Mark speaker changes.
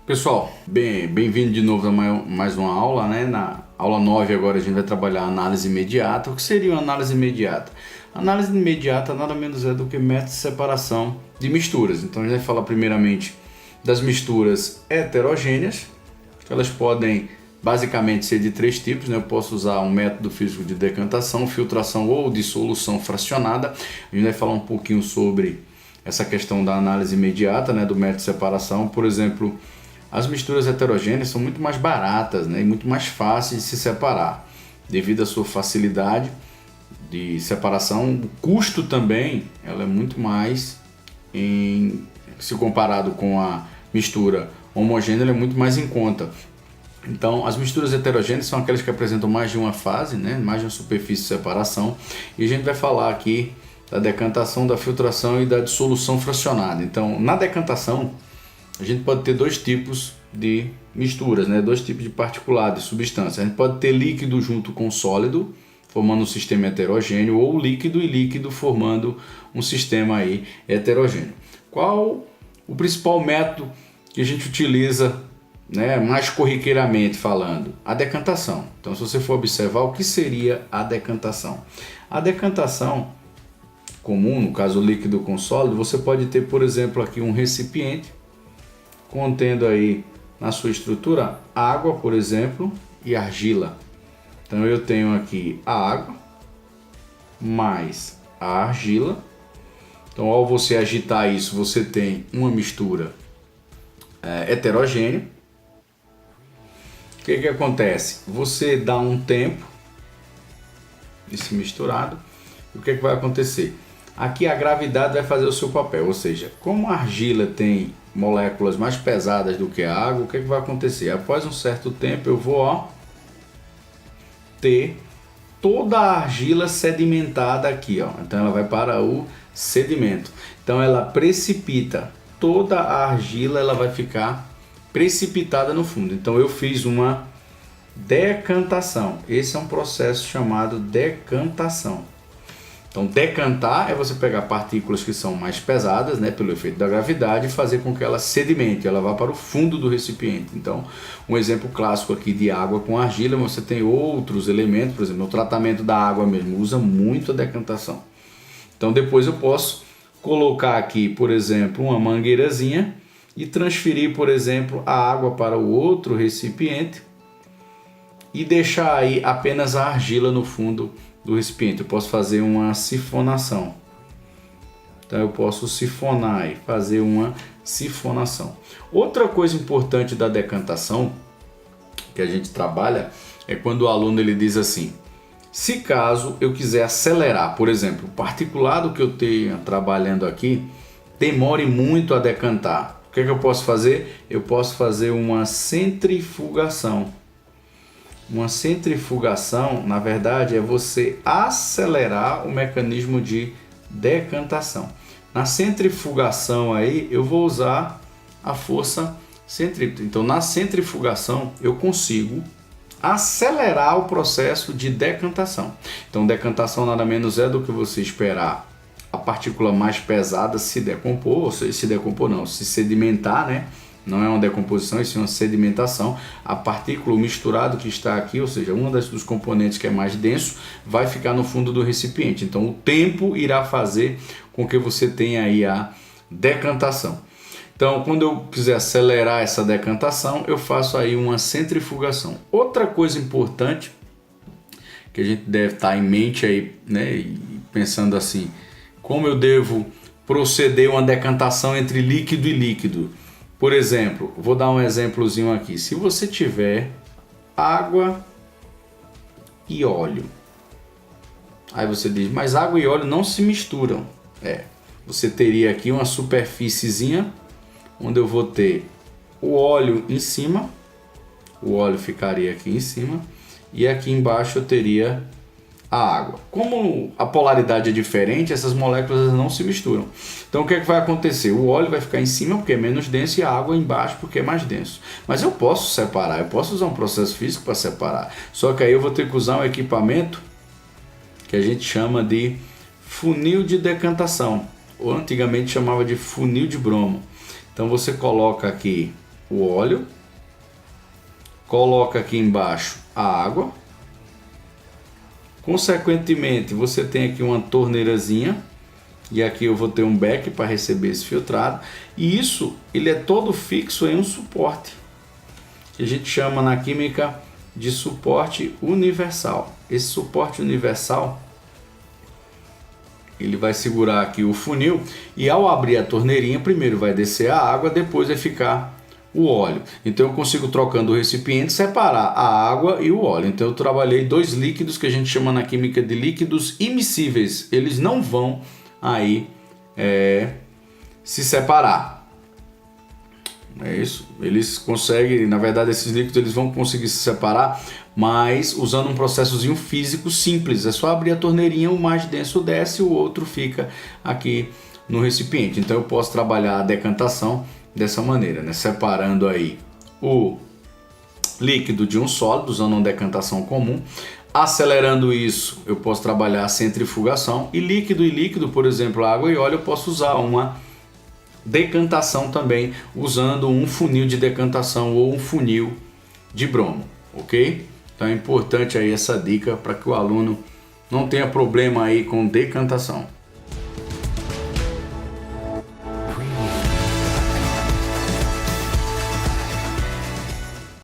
Speaker 1: Pessoal, bem-vindo de novo a mais uma aula, né? Na aula 9 agora a gente vai trabalhar a análise imediata. O que seria uma análise imediata? A análise imediata nada menos é do que método de separação de misturas. Então a gente vai falar primeiramente das misturas heterogêneas, que elas podem basicamente ser de três tipos, né? Eu posso usar um método físico de decantação, filtração ou dissolução fracionada. A gente vai falar um pouquinho sobre essa questão da análise imediata, né? Do método de separação. Por exemplo, as misturas heterogêneas são muito mais baratas, né, e muito mais fáceis de se separar, devido à sua facilidade de separação. O custo também ela é muito mais, se comparado com a mistura homogênea, ela é muito mais em conta. Então, as misturas heterogêneas são aquelas que apresentam mais de uma fase, né, mais de uma superfície de separação, e a gente vai falar aqui da decantação, da filtração e da dissolução fracionada. Então, na decantação, a gente pode ter dois tipos de misturas, né? Dois tipos de particulado, de substância. A gente pode ter líquido junto com sólido, formando um sistema heterogêneo, ou líquido e líquido formando um sistema aí heterogêneo. Qual o principal método que a gente utiliza, né, mais corriqueiramente falando? A decantação. Então, se você for observar, o que seria a decantação? A decantação comum, no caso líquido com sólido, você pode ter, por exemplo, aqui um recipiente contendo aí na sua estrutura água, por exemplo, e argila. Então eu tenho aqui a água mais a argila. Então, ao você agitar isso, você tem uma mistura heterogênea. O que acontece? Você dá um tempo desse misturado. O que vai acontecer? Aqui a gravidade vai fazer o seu papel, ou seja, como a argila tem moléculas mais pesadas do que a água, o que vai acontecer? Após um certo tempo eu vou ter toda a argila sedimentada aqui, então ela vai para o sedimento. Então ela precipita, toda a argila ela vai ficar precipitada no fundo. Então eu fiz uma decantação. Esse é um processo chamado decantação. Então, decantar é você pegar partículas que são mais pesadas, né, pelo efeito da gravidade, e fazer com que ela sedimente, ela vá para o fundo do recipiente. Então, um exemplo clássico aqui de água com argila, você tem outros elementos, por exemplo, no tratamento da água mesmo, usa muito a decantação. Então, depois eu posso colocar aqui, por exemplo, uma mangueirazinha e transferir, por exemplo, a água para o outro recipiente e deixar aí apenas a argila no fundo do recipiente. Eu posso fazer uma sifonação. Então eu posso sifonar e fazer uma sifonação. Outra coisa importante da decantação que a gente trabalha é quando o aluno ele diz assim: se caso eu quiser acelerar, por exemplo, o particulado que eu tenho trabalhando aqui demore muito a decantar, o que eu posso fazer? Eu posso fazer uma centrifugação. Uma centrifugação, na verdade, é você acelerar o mecanismo de decantação. Na centrifugação aí, eu vou usar a força centrípeta. Então, na centrifugação, eu consigo acelerar o processo de decantação. Então, decantação nada menos é do que você esperar a partícula mais pesada se decompor, ou se decompor não, se sedimentar, né? Não é uma decomposição, isso é uma sedimentação. A partícula, o misturado que está aqui, ou seja, um dos componentes que é mais denso, vai ficar no fundo do recipiente. Então, o tempo irá fazer com que você tenha aí a decantação. Então, quando eu quiser acelerar essa decantação, eu faço aí uma centrifugação. Outra coisa importante que a gente deve estar em mente aí, né, e pensando assim, como eu devo proceder uma decantação entre líquido e líquido. Por exemplo, vou dar um exemplozinho aqui. Se você tiver água e óleo, aí você diz, mas água e óleo não se misturam. Você teria aqui uma superfíciezinha, onde eu vou ter o óleo em cima, o óleo ficaria aqui em cima, e aqui embaixo eu teria a água. Como a polaridade é diferente, essas moléculas não se misturam. Então o que vai acontecer? O óleo vai ficar em cima porque é menos denso e a água embaixo porque é mais denso. Mas eu posso separar, eu posso usar um processo físico para separar. Só que aí eu vou ter que usar um equipamento que a gente chama de funil de decantação, ou antigamente chamava de funil de bromo. Então você coloca aqui o óleo, coloca aqui embaixo a água. Consequentemente, você tem aqui uma torneirazinha e aqui eu vou ter um beck para receber esse filtrado. E isso, ele é todo fixo em um suporte, que a gente chama na química de suporte universal. Esse suporte universal, ele vai segurar aqui o funil e ao abrir a torneirinha, primeiro vai descer a água, depois vai ficar o óleo. Então eu consigo, trocando o recipiente, separar a água e o óleo. Então eu trabalhei dois líquidos que a gente chama na química de líquidos immiscíveis. Eles não vão aí se separar. É isso. Eles conseguem, na verdade, esses líquidos eles vão conseguir se separar, mas usando um processozinho físico simples. É só abrir a torneirinha, o mais denso desce, o outro fica aqui no recipiente. Então eu posso trabalhar a decantação dessa maneira, né? Separando aí o líquido de um sólido, usando uma decantação comum. Acelerando isso, eu posso trabalhar a centrifugação. E líquido, por exemplo, água e óleo, eu posso usar uma decantação também, usando um funil de decantação ou um funil de bromo, ok? Então é importante aí essa dica para que o aluno não tenha problema aí com decantação.